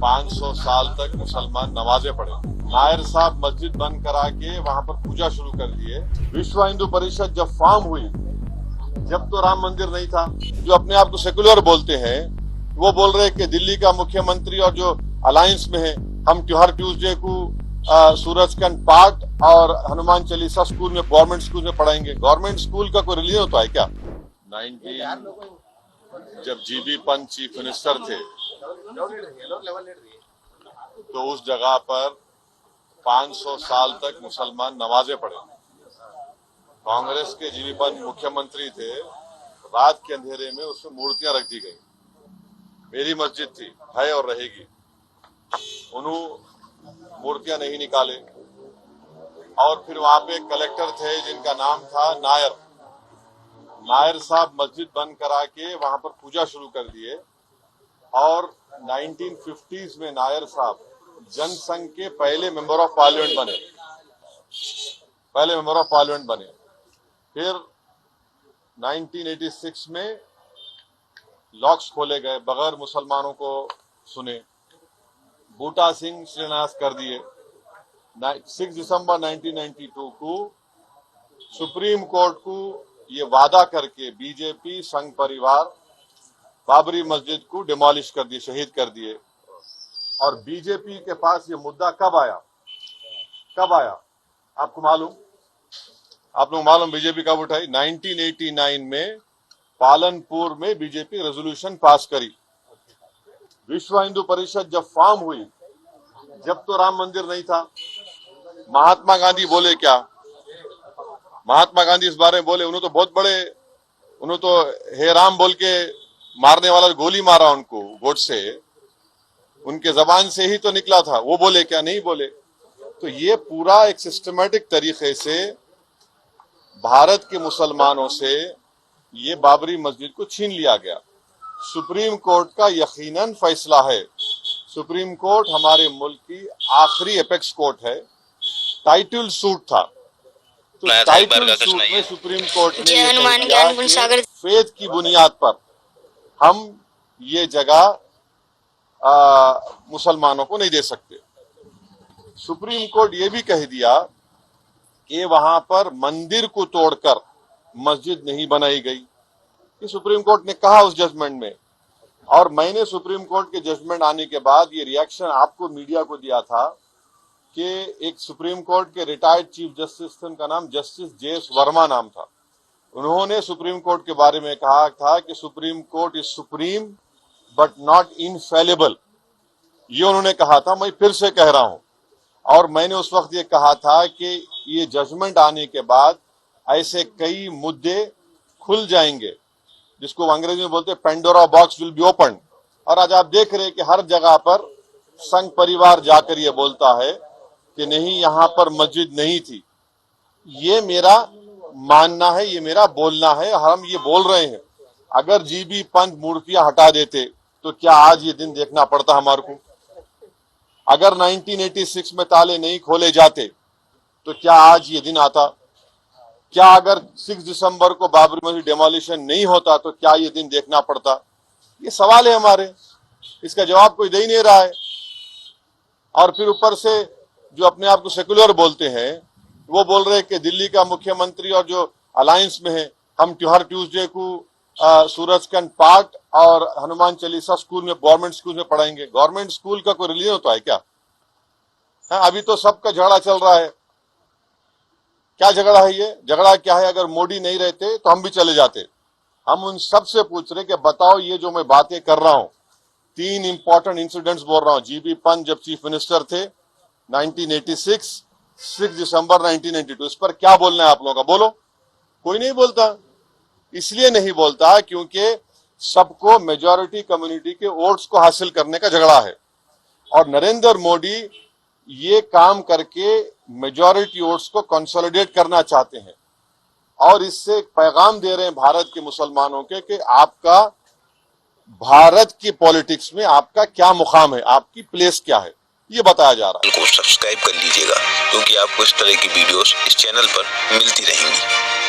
500 साल तक मुसलमान नमाजें पढ़े। नायर साहब मस्जिद बंद करा के वहां पर पूजा शुरू कर दिए। विश्व हिंदू परिषद जब फॉर्म हुई, जब तो राम मंदिर नहीं था। जो अपने आप को सेकुलर बोलते हैं वो बोल रहे हैं कि दिल्ली का मुख्यमंत्री और जो अलायंस में है, हम हर ट्यूसडे को सूरजकांत पाठ और हनुमान चालीसा स्कूल में, गवर्नमेंट स्कूल में पढ़ाएंगे। गवर्नमेंट स्कूल का कोई रिलीजन होता है क्या? 19 जब जीबी पंत चीफ मिनिस्टर थे तो उस जगह पर 500 साल तक मुसलमान नमाजें पढ़े। कांग्रेस के जीबी पंत मुख्यमंत्री थे, रात के अंधेरे में उसमें मूर्तियां रख दी गई। मेरी मस्जिद थी, है और रहेगी। उन्होंने मूर्तियां नहीं निकाले। और फिर वहां पे कलेक्टर थे जिनका नाम था नायर। नायर साहब मस्जिद बंद करा के वहां पर पूजा शुरू कर दिए। और 1950s में नायर साहब जनसंघ के पहले मेंबर ऑफ पार्लियामेंट बने। फिर 1986 में लॉक्स खोले गए, बगैर मुसलमानों को सुने। बूटा सिंह शिलान्यास कर दिए। 6 दिसंबर 1992 को सुप्रीम कोर्ट को ये वादा करके बीजेपी संघ परिवार बाबरी मस्जिद को डिमोलिश कर दिए, शहीद कर दिए। और बीजेपी के पास ये मुद्दा कब आया आपको मालूम? आप लोग मालूम बीजेपी कब उठाई? 1989 में पालनपुर में बीजेपी रेजोल्यूशन पास करी। विश्व हिंदू परिषद जब फॉर्म हुई, जब तो राम मंदिर नहीं था। महात्मा गांधी बोले क्या? महात्मा गांधी इस बारे में बोले, उन्होंने तो बहुत बड़े, उन्होंने तो हे राम बोल के मारने वाला गोली मारा उनको गोडसे, उनके जबान से ही तो निकला था। वो बोले क्या? नहीं बोले। तो ये पूरा एक सिस्टमैटिक तरीके से भारत के मुसलमानों से ये बाबरी मस्जिद को छीन लिया गया। सुप्रीम कोर्ट का यकीनन फैसला है। सुप्रीम कोर्ट हमारे मुल्क की आखिरी एपेक्स कोर्ट है। टाइटल सूट था, तो टाइटल सूट में सुप्रीम कोर्ट ने फेथ की बुनियाद पर हम ये जगह मुसलमानों को नहीं दे सकते। सुप्रीम कोर्ट ये भी कह दिया कि वहां पर मंदिर को तोड़कर मस्जिद नहीं बनाई गई। ये सुप्रीम कोर्ट ने कहा उस जजमेंट में। और मैंने सुप्रीम कोर्ट के जजमेंट आने के बाद ये रिएक्शन आपको मीडिया को दिया था कि एक सुप्रीम कोर्ट के रिटायर्ड चीफ जस्टिस थे, उनका नाम जस्टिस जेएस वर्मा नाम था। उन्होंने सुप्रीम कोर्ट के बारे में कहा था कि supreme court is supreme but not infallible. ये उन्होंने कहा था, मैं फिर से कह रहा हूं। और मैंने उस वक्त ये कहा था कि ये जजमेंट आने के बाद ऐसे कई मुद्दे खुल जाएंगे जिसको अंग्रेजी में बोलते हैं Pandora box will be open. और आज आप देख रहे हैं कि हर जगह पर संघ परिवार जाकर ये बोलता है कि नहीं, यहां पर मस्जिद नहीं थी। ये मेरा मानना है, ये मेरा बोलना है, हम ये बोल रहे हैं। अगर जीबी पंत मूर्तियां हटा देते तो क्या आज ये दिन देखना पड़ता हमारे को? अगर 1986 में ताले नहीं खोले जाते तो क्या आज ये दिन आता? क्या अगर 6 दिसंबर को बाबरी मस्जिद डेमोलिशन नहीं होता तो क्या ये दिन देखना पड़ता? ये सवाल है हमारे, इसका जवाब कोई दे ही नहीं रहा है। और फिर ऊपर से जो अपने आप को सेकुलर बोलते हैं वो बोल रहे हैं कि दिल्ली का मुख्यमंत्री और जो अलायंस में है, हम हर ट्यूसडे को सूरजकांत पाठ और हनुमान चालीसा स्कूल में, गवर्नमेंट स्कूल में पढ़ाएंगे। गवर्नमेंट स्कूल का कोई रिलीजन होता है क्या? अभी तो सबका झगड़ा चल रहा है। क्या झगड़ा है ये? झगड़ा क्या है? अगर मोदी नहीं रहते तो हम भी चले जाते। हम उन सब से पूछ रहे कि बताओ, ये जो मैं बातें कर रहा हूं, 3 इंपॉर्टेंट इंसिडेंट्स बोल रहा हूं। जीबी पंत जब चीफ मिनिस्टर थे 1986, 6 दिसंबर 1992, इस पर क्या बोलना है आप लोगों का? बोलो। कोई नहीं बोलता। इसलिए नहीं बोलता क्योंकि सबको, मेजॉरिटी कम्युनिटी के वोट्स को हासिल करने का झगड़ा है। और नरेंद्र मोदी ये काम करके मेजॉरिटी वोट्स को कंसोलिडेट करना चाहते हैं। और इससे एक पैगाम दे रहे हैं भारत के मुसलमानों के कि आपका भारत की पॉलिटिक्स में आपका क्या मुकाम है, आपकी प्लेस क्या है, ये बताया जा रहा है। को सब्सक्राइब कर लीजिएगा क्योंकि आपको इस तरह की वीडियोस इस चैनल पर मिलती रहेंगी।